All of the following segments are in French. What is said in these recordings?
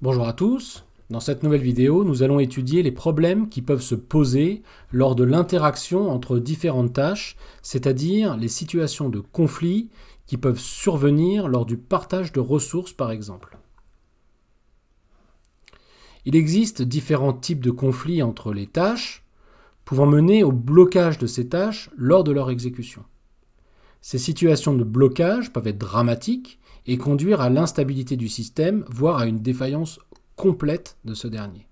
Bonjour à tous, dans cette nouvelle vidéo, nous allons étudier les problèmes qui peuvent se poser lors de l'interaction entre différentes tâches, c'est-à-dire les situations de conflit qui peuvent survenir lors du partage de ressources par exemple. Il existe différents types de conflits entre les tâches, pouvant mener au blocage de ces tâches lors de leur exécution. Ces situations de blocage peuvent être dramatiques et conduire à l'instabilité du système, voire à une défaillance complète de ce dernier.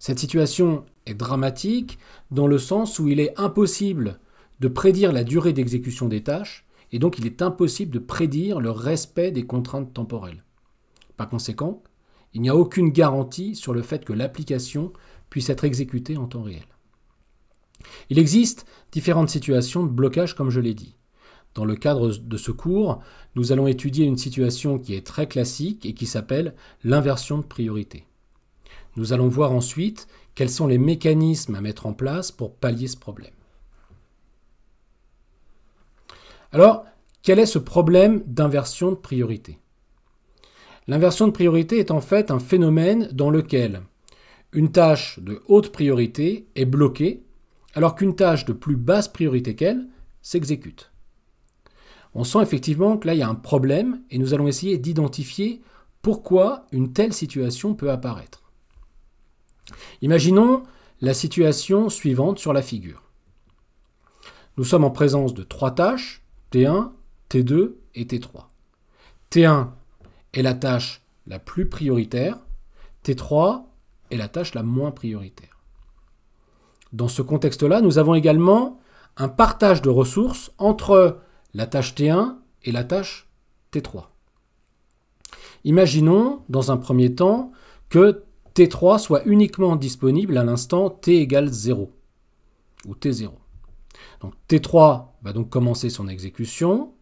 Cette situation est dramatique dans le sens où il est impossible de prédire la durée d'exécution des tâches et donc il est impossible de prédire le respect des contraintes temporelles. Par conséquent, il n'y a aucune garantie sur le fait que l'application puisse être exécutée en temps réel. Il existe différentes situations de blocage comme je l'ai dit. Dans le cadre de ce cours, nous allons étudier une situation qui est très classique et qui s'appelle l'inversion de priorité. Nous allons voir ensuite quels sont les mécanismes à mettre en place pour pallier ce problème. Alors, quel est ce problème d'inversion de priorité? L'inversion de priorité est en fait un phénomène dans lequel une tâche de haute priorité est bloquée alors qu'une tâche de plus basse priorité qu'elle s'exécute. On sent effectivement que là, il y a un problème et nous allons essayer d'identifier pourquoi une telle situation peut apparaître. Imaginons la situation suivante sur la figure. Nous sommes en présence de trois tâches, T1, T2 et T3. T1 est la tâche la plus prioritaire, T3 est la tâche la moins prioritaire. Dans ce contexte-là, nous avons également un partage de ressources entre la tâche T1 et la tâche T3. Imaginons, dans un premier temps, que T3 soit uniquement disponible à l'instant T égale 0, ou T0. Donc T3 va donc commencer son exécution,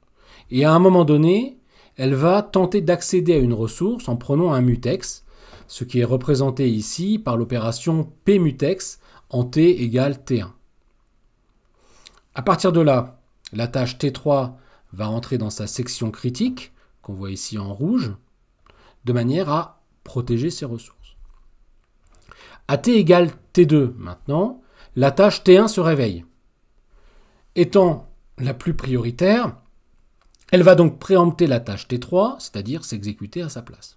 et à un moment donné, elle va tenter d'accéder à une ressource en prenant un mutex, ce qui est représenté ici par l'opération pmutex en T égale T1. À partir de là, la tâche T3 va entrer dans sa section critique, qu'on voit ici en rouge, de manière à protéger ses ressources. À T égale T2 maintenant, la tâche T1 se réveille. Étant la plus prioritaire, elle va donc préempter la tâche T3, c'est-à-dire s'exécuter à sa place.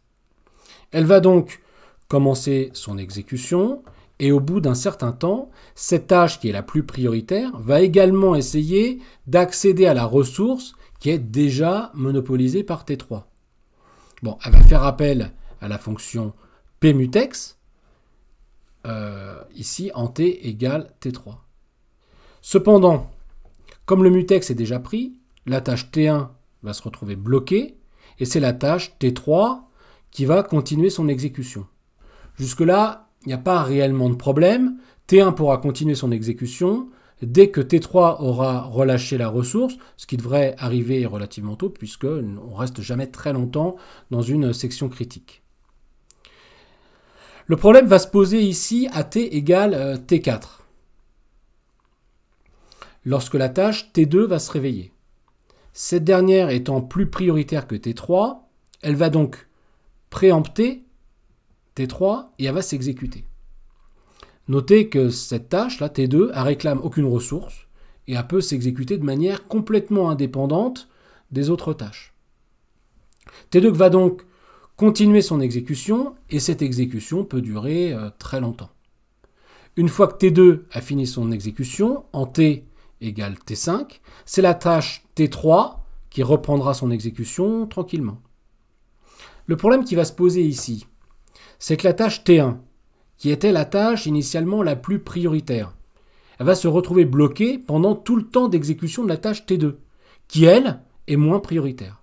Elle va donc commencer son exécution, et au bout d'un certain temps, cette tâche qui est la plus prioritaire va également essayer d'accéder à la ressource qui est déjà monopolisée par T3. Bon, elle va faire appel à la fonction pmutex, ici en T égale T3. Cependant, comme le mutex est déjà pris, la tâche T1 va se retrouver bloquée, et c'est la tâche T3 qui va continuer son exécution. Jusque-là, il n'y a pas réellement de problème. T1 pourra continuer son exécution dès que T3 aura relâché la ressource, ce qui devrait arriver relativement tôt puisqu'on ne reste jamais très longtemps dans une section critique. Le problème va se poser ici à T égale T4. Lorsque la tâche T2 va se réveiller. Cette dernière étant plus prioritaire que T3, elle va donc préempter T3 et elle va s'exécuter. Notez que cette tâche, là, T2, elle réclame aucune ressource et elle peut s'exécuter de manière complètement indépendante des autres tâches. T2 va donc continuer son exécution et cette exécution peut durer très longtemps. Une fois que T2 a fini son exécution, en T égale T5, c'est la tâche T3 qui reprendra son exécution tranquillement. Le problème qui va se poser ici, c'est que la tâche T1, qui était la tâche initialement la plus prioritaire, elle va se retrouver bloquée pendant tout le temps d'exécution de la tâche T2, qui elle est moins prioritaire.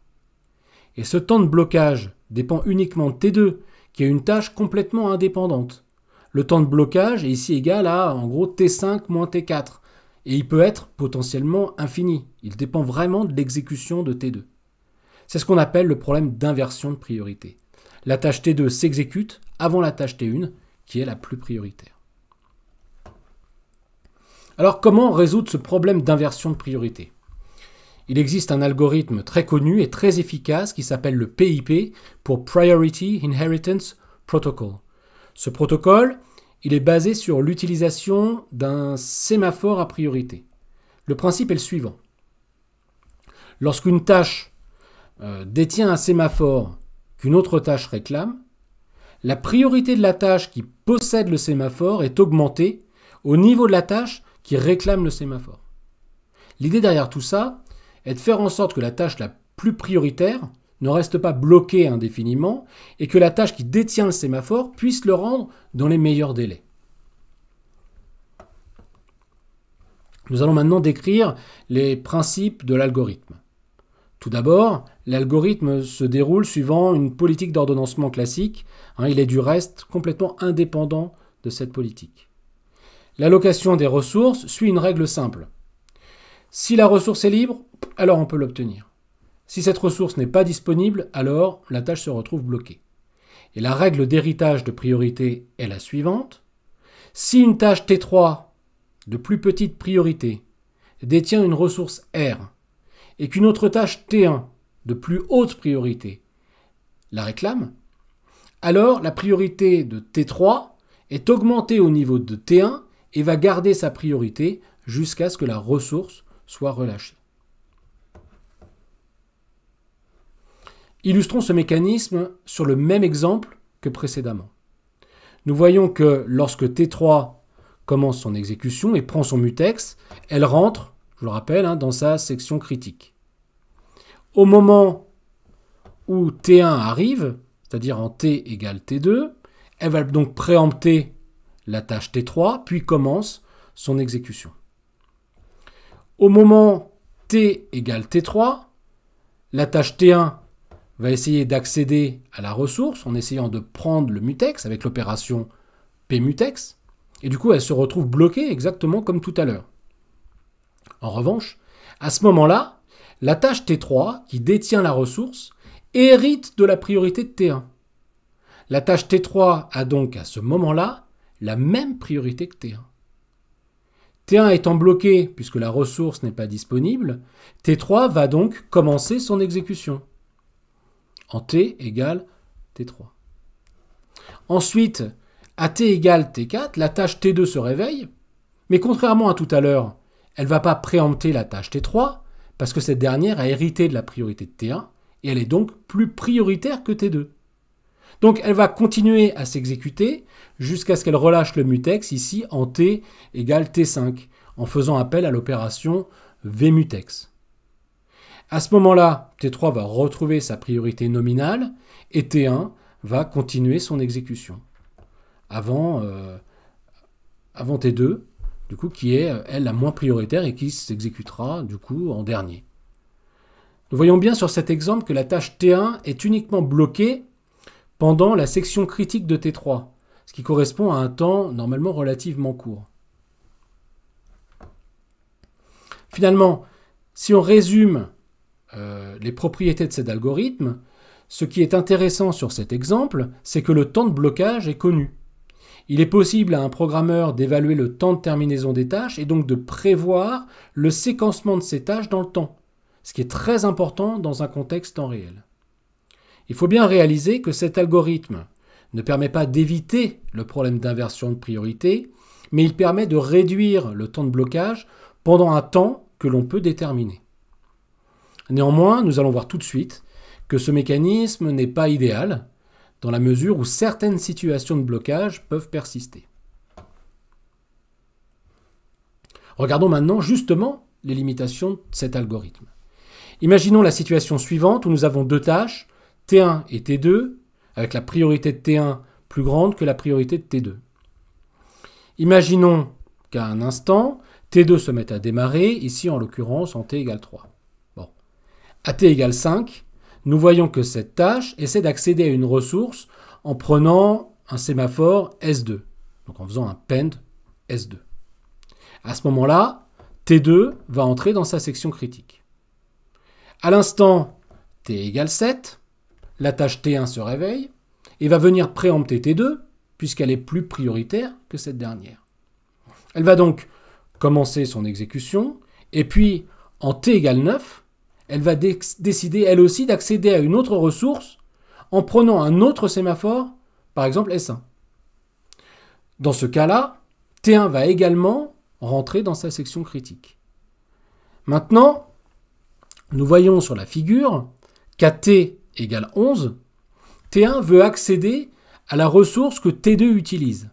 Et ce temps de blocage dépend uniquement de T2, qui est une tâche complètement indépendante. Le temps de blocage est ici égal à en gros T5 moins T4, et il peut être potentiellement infini. Il dépend vraiment de l'exécution de T2. C'est ce qu'on appelle le problème d'inversion de priorité. La tâche T2 s'exécute avant la tâche T1, qui est la plus prioritaire. Alors, comment résoudre ce problème d'inversion de priorité? Il existe un algorithme très connu et très efficace qui s'appelle le PIP, pour Priority Inheritance Protocol. Ce protocole, il est basé sur l'utilisation d'un sémaphore à priorité. Le principe est le suivant. Lorsqu'une tâche détient un sémaphore qu'une autre tâche réclame, la priorité de la tâche qui possède le sémaphore est augmentée au niveau de la tâche qui réclame le sémaphore. L'idée derrière tout ça est de faire en sorte que la tâche la plus prioritaire ne reste pas bloquée indéfiniment et que la tâche qui détient le sémaphore puisse le rendre dans les meilleurs délais. Nous allons maintenant décrire les principes de l'algorithme. Tout d'abord, l'algorithme se déroule suivant une politique d'ordonnancement classique. Il est du reste complètement indépendant de cette politique. L'allocation des ressources suit une règle simple. Si la ressource est libre, alors on peut l'obtenir. Si cette ressource n'est pas disponible, alors la tâche se retrouve bloquée. Et la règle d'héritage de priorité est la suivante. Si une tâche T3 de plus petite priorité détient une ressource R et qu'une autre tâche T1 de plus haute priorité la réclame, alors la priorité de T3 est augmentée au niveau de T1 et va garder sa priorité jusqu'à ce que la ressource soit relâchée. Illustrons ce mécanisme sur le même exemple que précédemment. Nous voyons que lorsque T3 commence son exécution et prend son mutex, elle rentre, je le rappelle, dans sa section critique. Au moment où T1 arrive, c'est-à-dire en T égale T2, elle va donc préempter la tâche T3, puis commence son exécution. Au moment T égale T3, la tâche T1 va essayer d'accéder à la ressource en essayant de prendre le mutex avec l'opération pmutex, et du coup elle se retrouve bloquée exactement comme tout à l'heure. En revanche, à ce moment-là, la tâche T3 qui détient la ressource hérite de la priorité de T1. La tâche T3 a donc à ce moment-là la même priorité que T1. T1 étant bloqué puisque la ressource n'est pas disponible, T3 va donc commencer son exécution en T égale T3. Ensuite, à T égale T4, la tâche T2 se réveille, mais contrairement à tout à l'heure, elle ne va pas préempter la tâche T3 parce que cette dernière a hérité de la priorité de T1 et elle est donc plus prioritaire que T2. Donc elle va continuer à s'exécuter jusqu'à ce qu'elle relâche le mutex ici en T égale T5 en faisant appel à l'opération vmutex. À ce moment-là, T3 va retrouver sa priorité nominale et T1 va continuer son exécution avant T2, du coup, qui est, elle, la moins prioritaire et qui s'exécutera, du coup, en dernier. Nous voyons bien sur cet exemple que la tâche T1 est uniquement bloquée pendant la section critique de T3, ce qui correspond à un temps normalement relativement court. Finalement, si on résume les propriétés de cet algorithme, ce qui est intéressant sur cet exemple, c'est que le temps de blocage est connu. Il est possible à un programmeur d'évaluer le temps de terminaison des tâches et donc de prévoir le séquencement de ces tâches dans le temps, ce qui est très important dans un contexte temps réel. Il faut bien réaliser que cet algorithme ne permet pas d'éviter le problème d'inversion de priorité, mais il permet de réduire le temps de blocage pendant un temps que l'on peut déterminer. Néanmoins, nous allons voir tout de suite que ce mécanisme n'est pas idéal, dans la mesure où certaines situations de blocage peuvent persister. Regardons maintenant justement les limitations de cet algorithme. Imaginons la situation suivante où nous avons deux tâches, T1 et T2, avec la priorité de T1 plus grande que la priorité de T2. Imaginons qu'à un instant, T2 se mette à démarrer, ici en l'occurrence en T égale 3. Bon. À T égale 5, nous voyons que cette tâche essaie d'accéder à une ressource en prenant un sémaphore S2, donc en faisant un pend S2. À ce moment-là, T2 va entrer dans sa section critique. À l'instant T égale 7, la tâche T1 se réveille et va venir préempter T2 puisqu'elle est plus prioritaire que cette dernière. Elle va donc commencer son exécution et puis en T égale 9, elle va décider elle aussi d'accéder à une autre ressource en prenant un autre sémaphore, par exemple S1. Dans ce cas-là, T1 va également rentrer dans sa section critique. Maintenant, nous voyons sur la figure qu'à T égale 11, T1 veut accéder à la ressource que T2 utilise.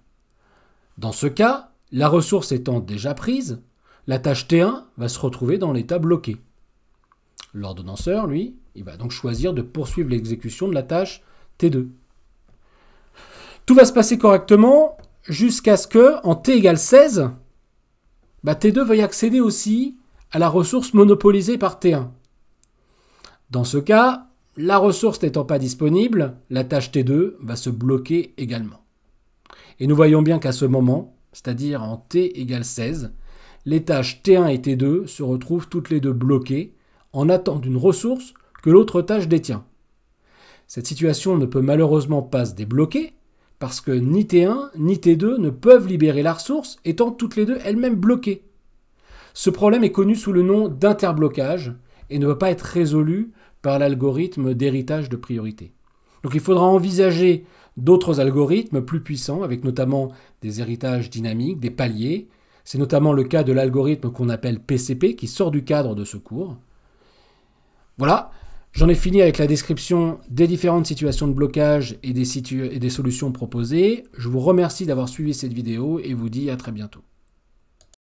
Dans ce cas, la ressource étant déjà prise, la tâche T1 va se retrouver dans l'état bloqué. L'ordonnanceur, lui, il va donc choisir de poursuivre l'exécution de la tâche T2. Tout va se passer correctement jusqu'à ce que, en T égale 16, T2 veuille accéder aussi à la ressource monopolisée par T1. Dans ce cas, la ressource n'étant pas disponible, la tâche T2 va se bloquer également. Et nous voyons bien qu'à ce moment, c'est-à-dire en T égale 16, les tâches T1 et T2 se retrouvent toutes les deux bloquées en attente d'une ressource que l'autre tâche détient. Cette situation ne peut malheureusement pas se débloquer parce que ni T1 ni T2 ne peuvent libérer la ressource étant toutes les deux elles-mêmes bloquées. Ce problème est connu sous le nom d'interblocage et ne peut pas être résolu par l'algorithme d'héritage de priorité. Donc il faudra envisager d'autres algorithmes plus puissants avec notamment des héritages dynamiques, des paliers. C'est notamment le cas de l'algorithme qu'on appelle PCP qui sort du cadre de ce cours. Voilà, j'en ai fini avec la description des différentes situations de blocage et des solutions proposées. Je vous remercie d'avoir suivi cette vidéo et vous dis à très bientôt.